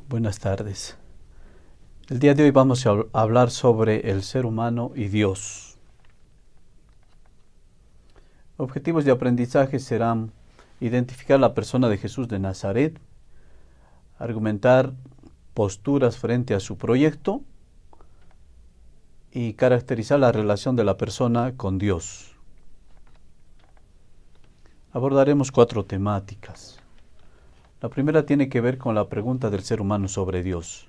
Buenas tardes. El día de hoy vamos a hablar sobre el ser humano y Dios. Objetivos de aprendizaje serán identificar la persona de Jesús de Nazaret, argumentar posturas frente a su proyecto y caracterizar la relación de la persona con Dios. Abordaremos 4 temáticas. La primera tiene que ver con la pregunta del ser humano sobre Dios.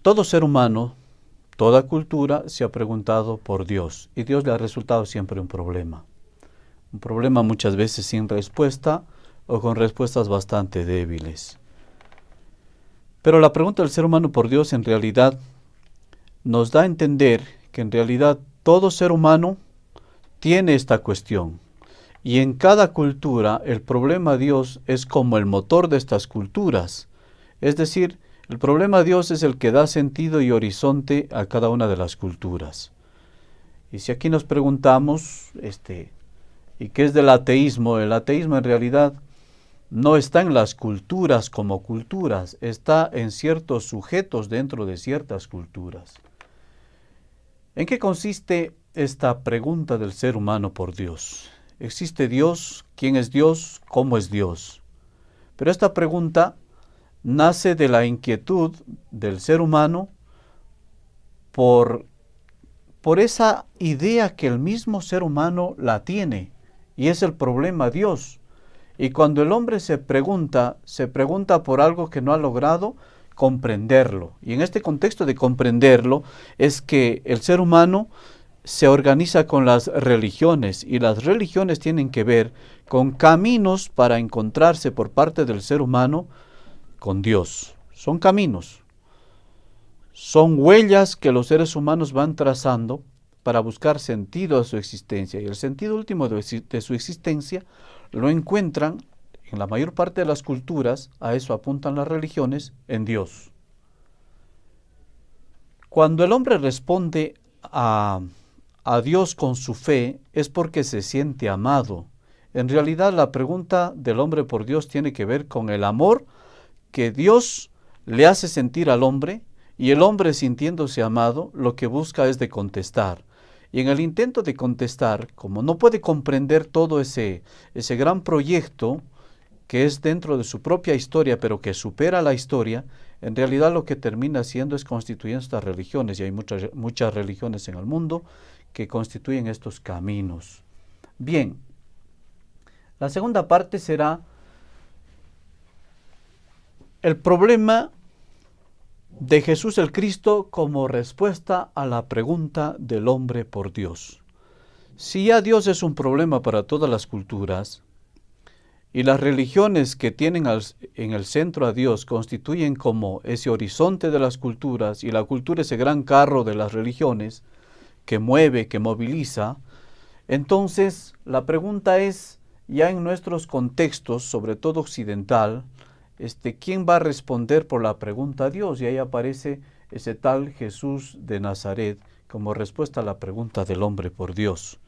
Todo ser humano, toda cultura se ha preguntado por Dios y Dios le ha resultado siempre un problema. Un problema muchas veces sin respuesta o con respuestas bastante débiles. Pero la pregunta del ser humano por Dios en realidad nos da a entender que en realidad todo ser humano tiene esta cuestión. Y en cada cultura el problema de Dios es como el motor de estas culturas. Es decir, el problema de Dios es el que da sentido y horizonte a cada una de las culturas. Y si aquí nos preguntamos, ¿y qué es del ateísmo? El ateísmo en realidad no está en las culturas como culturas, está en ciertos sujetos dentro de ciertas culturas. ¿En qué consiste esta pregunta del ser humano por Dios? ¿Existe Dios? ¿Quién es Dios? ¿Cómo es Dios? Pero esta pregunta nace de la inquietud del ser humano por esa idea que el mismo ser humano la tiene, y es el problema Dios. Y cuando el hombre se pregunta por algo que no ha logrado comprenderlo. Y en este contexto de comprenderlo es que el ser humano se organiza con las religiones, y las religiones tienen que ver con caminos para encontrarse por parte del ser humano con Dios. Son caminos, son huellas que los seres humanos van trazando para buscar sentido a su existencia, y el sentido último de su existencia lo encuentran en la mayor parte de las culturas, a eso apuntan las religiones, en Dios. Cuando el hombre responde a Dios con su fe es porque se siente amado. En realidad la pregunta del hombre por Dios tiene que ver con el amor que Dios le hace sentir al hombre, y el hombre, sintiéndose amado, lo que busca es de contestar. Y en el intento de contestar, como no puede comprender todo ese gran proyecto que es dentro de su propia historia, pero que supera la historia, en realidad lo que termina haciendo es constituyendo estas religiones, y hay muchas religiones en el mundo que constituyen estos caminos. Bien, la segunda parte será el problema de Jesús el Cristo como respuesta a la pregunta del hombre por Dios. Si ya Dios es un problema para todas las culturas, y las religiones que tienen en el centro a Dios constituyen como ese horizonte de las culturas, y la cultura ese gran carro de las religiones que mueve, que moviliza, entonces la pregunta es, ya en nuestros contextos, sobre todo occidental, ¿quién va a responder por la pregunta a Dios? Y ahí aparece ese tal Jesús de Nazaret como respuesta a la pregunta del hombre por Dios.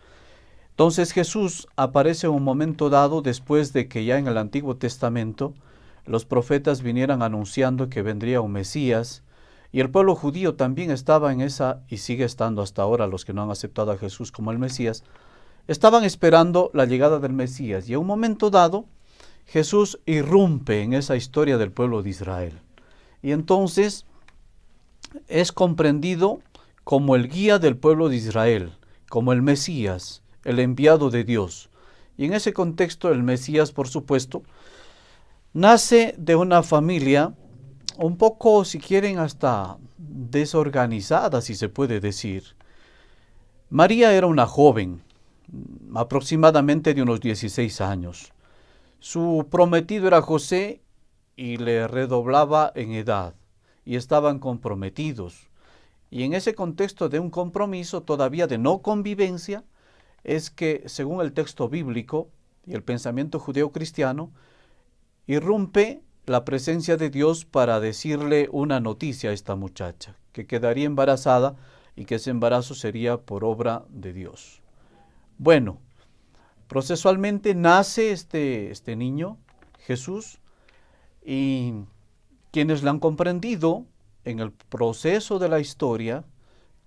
Entonces Jesús aparece en un momento dado después de que ya en el Antiguo Testamento los profetas vinieran anunciando que vendría un Mesías, y el pueblo judío también estaba en esa, y sigue estando hasta ahora, los que no han aceptado a Jesús como el Mesías, estaban esperando la llegada del Mesías, y en un momento dado Jesús irrumpe en esa historia del pueblo de Israel. Y entonces es comprendido como el guía del pueblo de Israel, como el Mesías, el enviado de Dios. Y en ese contexto el Mesías, por supuesto, nace de una familia un poco, si quieren, hasta desorganizada, si se puede decir. María era una joven, aproximadamente de unos 16 años. Su prometido era José, y le redoblaba en edad, y estaban comprometidos. Y en ese contexto de un compromiso, todavía de no convivencia, es que, según el texto bíblico y el pensamiento judeo-cristiano, irrumpe la presencia de Dios para decirle una noticia a esta muchacha, que quedaría embarazada y que ese embarazo sería por obra de Dios. Bueno, procesualmente nace este niño, Jesús, Y quienes la han comprendido en el proceso de la historia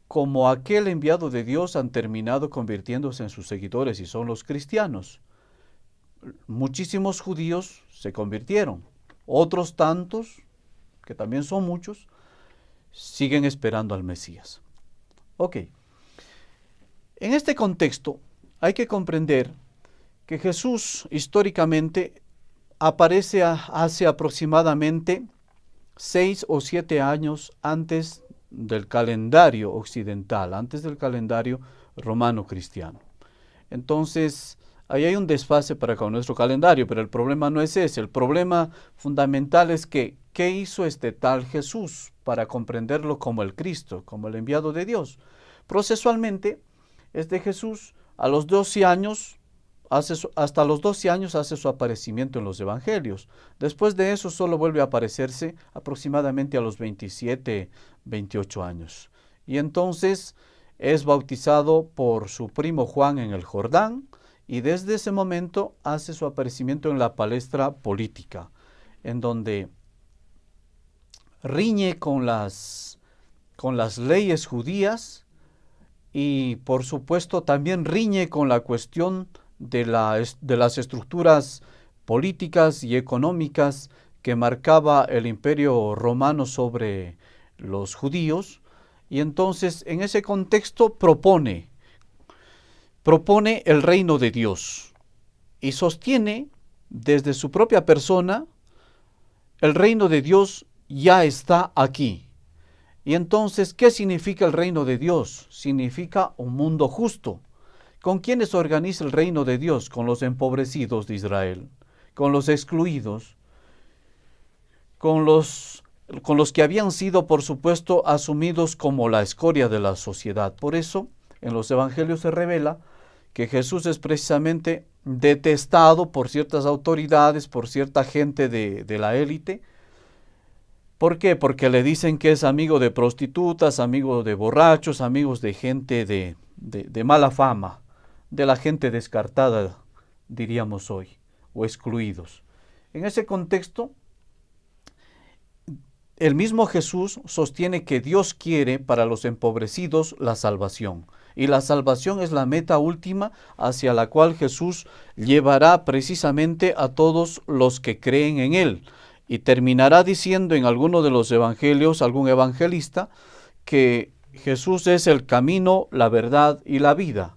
como aquel enviado de Dios han terminado convirtiéndose en sus seguidores y son los cristianos. Muchísimos judíos se convirtieron, otros tantos, que también son muchos, siguen esperando al Mesías. Ok, en este contexto hay que comprender que Jesús históricamente aparece hace aproximadamente 6 o 7 años antes del calendario occidental, antes del calendario romano cristiano. Entonces, ahí hay un desfase para con nuestro calendario, pero el problema no es ese. El problema fundamental es que, ¿qué hizo este tal Jesús para comprenderlo como el Cristo, como el enviado de Dios? Procesualmente, este Jesús a los 12 años, hasta los 12 años hace su aparecimiento en los evangelios. Después de eso solo vuelve a aparecerse aproximadamente a los 27, 28 años. Y entonces es bautizado por su primo Juan en el Jordán y desde ese momento hace su aparecimiento en la palestra política, en donde riñe con las leyes judías y por supuesto también riñe con la cuestión de las estructuras políticas y económicas que marcaba el imperio romano sobre los judíos, y entonces en ese contexto propone el reino de Dios y sostiene desde su propia persona el reino de Dios ya está aquí. Y entonces, ¿qué significa el reino de Dios? Significa un mundo justo. ¿Con quiénes organiza el reino de Dios? Con los empobrecidos de Israel, con los excluidos, con los que habían sido, por supuesto, asumidos como la escoria de la sociedad. Por eso, en los evangelios se revela que Jesús es precisamente detestado por ciertas autoridades, por cierta gente de la élite. ¿Por qué? Porque le dicen que es amigo de prostitutas, amigo de borrachos, amigos de gente de mala fama, de la gente descartada, diríamos hoy, o excluidos. En ese contexto, el mismo Jesús sostiene que Dios quiere para los empobrecidos la salvación. Y la salvación es la meta última hacia la cual Jesús llevará precisamente a todos los que creen en Él. Y terminará diciendo en alguno de los evangelios, algún evangelista, que Jesús es el camino, la verdad y la vida.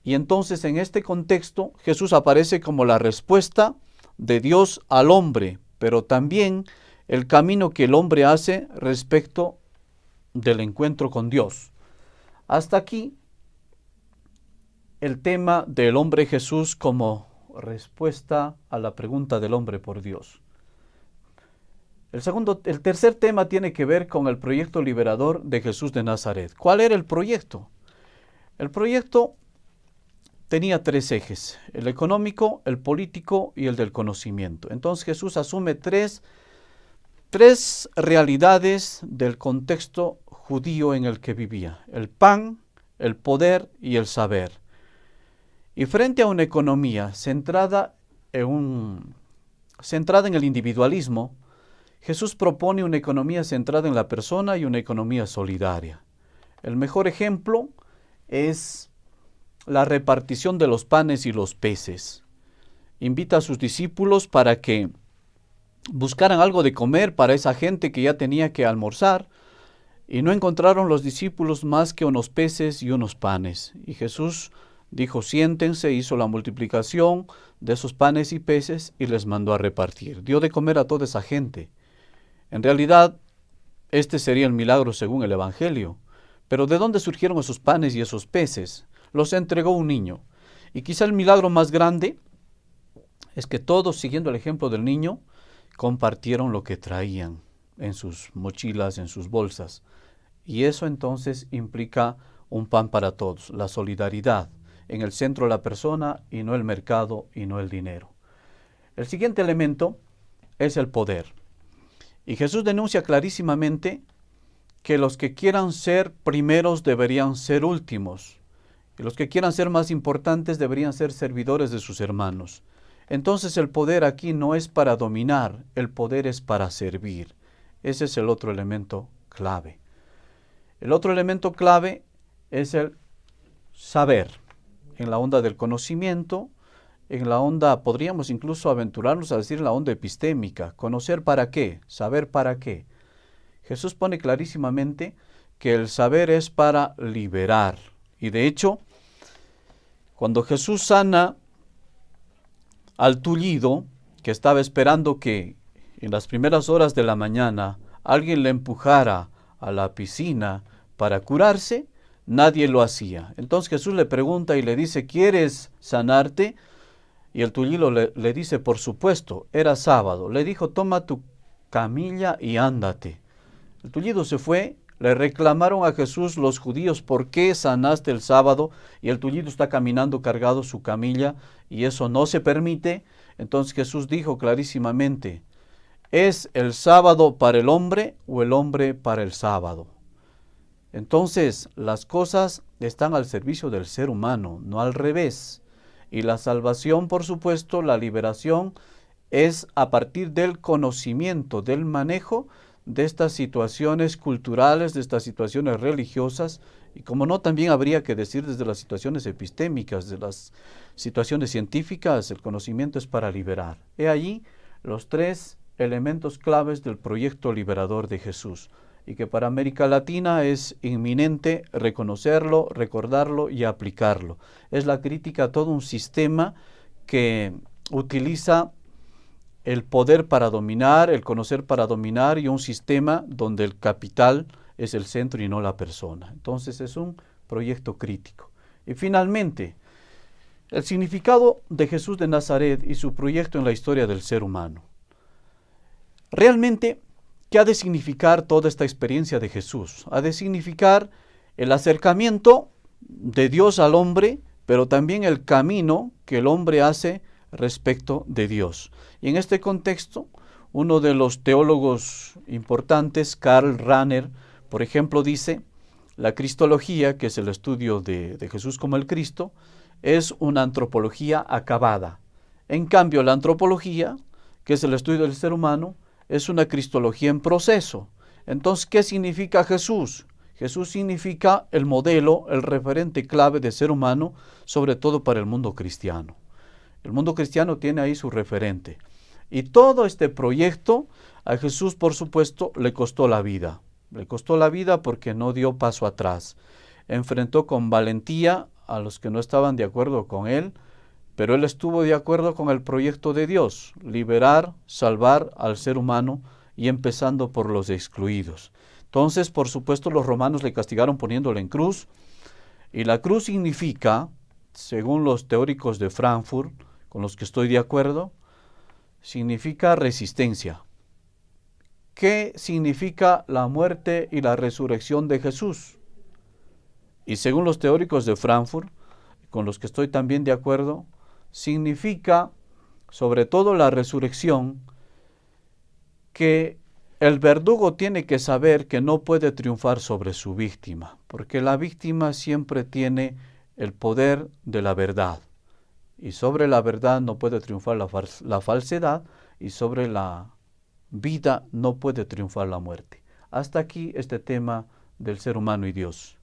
Y entonces en este contexto Jesús aparece como la respuesta de Dios al hombre, pero también el camino que el hombre hace respecto del encuentro con Dios. Hasta aquí el tema del hombre Jesús como respuesta a la pregunta del hombre por Dios. El tercer tema tiene que ver con el proyecto liberador de Jesús de Nazaret. ¿Cuál era el proyecto? El proyecto tenía 3 ejes: el económico, el político y el del conocimiento. Entonces Jesús asume tres realidades del contexto judío en el que vivía: el pan, el poder y el saber. Y frente a una economía centrada en el individualismo, Jesús propone una economía centrada en la persona y una economía solidaria. El mejor ejemplo es la repartición de los panes y los peces. Invita a sus discípulos para que buscaran algo de comer para esa gente que ya tenía que almorzar, y no encontraron los discípulos más que unos peces y unos panes. Y Jesús dijo: siéntense, hizo la multiplicación de esos panes y peces y les mandó a repartir. Dio de comer a toda esa gente. En realidad, este sería el milagro según el Evangelio. Pero ¿de dónde surgieron esos panes y esos peces? Los entregó un niño. Y quizá el milagro más grande es que todos, siguiendo el ejemplo del niño, compartieron lo que traían en sus mochilas, en sus bolsas. Y eso entonces implica un pan para todos, la solidaridad, en el centro de la persona y no el mercado y no el dinero. El siguiente elemento es el poder. Y Jesús denuncia clarísimamente que los que quieran ser primeros deberían ser últimos, y los que quieran ser más importantes deberían ser servidores de sus hermanos. Entonces el poder aquí no es para dominar, el poder es para servir. Ese es el otro elemento clave. El otro elemento clave es el saber, en la onda del conocimiento, en la onda, podríamos incluso aventurarnos a decir en la onda epistémica, conocer para qué, saber para qué. Jesús pone clarísimamente que el saber es para liberar. Y de hecho, cuando Jesús sana al tullido, que estaba esperando que en las primeras horas de la mañana alguien le empujara a la piscina para curarse, nadie lo hacía. Entonces Jesús le pregunta y le dice, ¿quieres sanarte? Y el tullido le dice, por supuesto, era sábado. Le dijo, toma tu camilla y ándate. El tullido se fue, le reclamaron a Jesús los judíos, ¿por qué sanaste el sábado? Y el tullido está caminando cargado su camilla y eso no se permite. Entonces Jesús dijo clarísimamente, ¿es el sábado para el hombre o el hombre para el sábado? Entonces las cosas están al servicio del ser humano, no al revés. Y la salvación, por supuesto, la liberación, es a partir del conocimiento, del manejo de estas situaciones culturales, de estas situaciones religiosas, y como no, también habría que decir desde las situaciones epistémicas, de las situaciones científicas, el conocimiento es para liberar. He allí los tres elementos claves del proyecto liberador de Jesús, y que para América Latina es inminente reconocerlo, recordarlo y aplicarlo. Es la crítica a todo un sistema que utiliza el poder para dominar, el conocer para dominar, y un sistema donde el capital es el centro y no la persona. Entonces es un proyecto crítico. Y finalmente, el significado de Jesús de Nazaret y su proyecto en la historia del ser humano. Realmente, ¿qué ha de significar toda esta experiencia de Jesús? Ha de significar el acercamiento de Dios al hombre, pero también el camino que el hombre hace respecto de Dios. Y en este contexto, uno de los teólogos importantes, Karl Rahner, por ejemplo, dice, la cristología, que es el estudio de Jesús como el Cristo, es una antropología acabada. En cambio, la antropología, que es el estudio del ser humano, es una cristología en proceso. Entonces, ¿qué significa Jesús? Jesús significa el modelo, el referente clave de ser humano, sobre todo para el mundo cristiano. El mundo cristiano tiene ahí su referente. Y todo este proyecto a Jesús, por supuesto, le costó la vida. Le costó la vida porque no dio paso atrás. Enfrentó con valentía a los que no estaban de acuerdo con él, pero él estuvo de acuerdo con el proyecto de Dios, liberar, salvar al ser humano y empezando por los excluidos. Entonces, por supuesto, los romanos le castigaron poniéndole en cruz, y la cruz significa, según los teóricos de Frankfurt, con los que estoy de acuerdo, significa resistencia. ¿Qué significa la muerte y la resurrección de Jesús? Y según los teóricos de Frankfurt, con los que estoy también de acuerdo, significa, sobre todo la resurrección, que el verdugo tiene que saber que no puede triunfar sobre su víctima, porque la víctima siempre tiene el poder de la verdad. Y sobre la verdad no puede triunfar la falsedad, y sobre la vida no puede triunfar la muerte. Hasta aquí este tema del ser humano y Dios.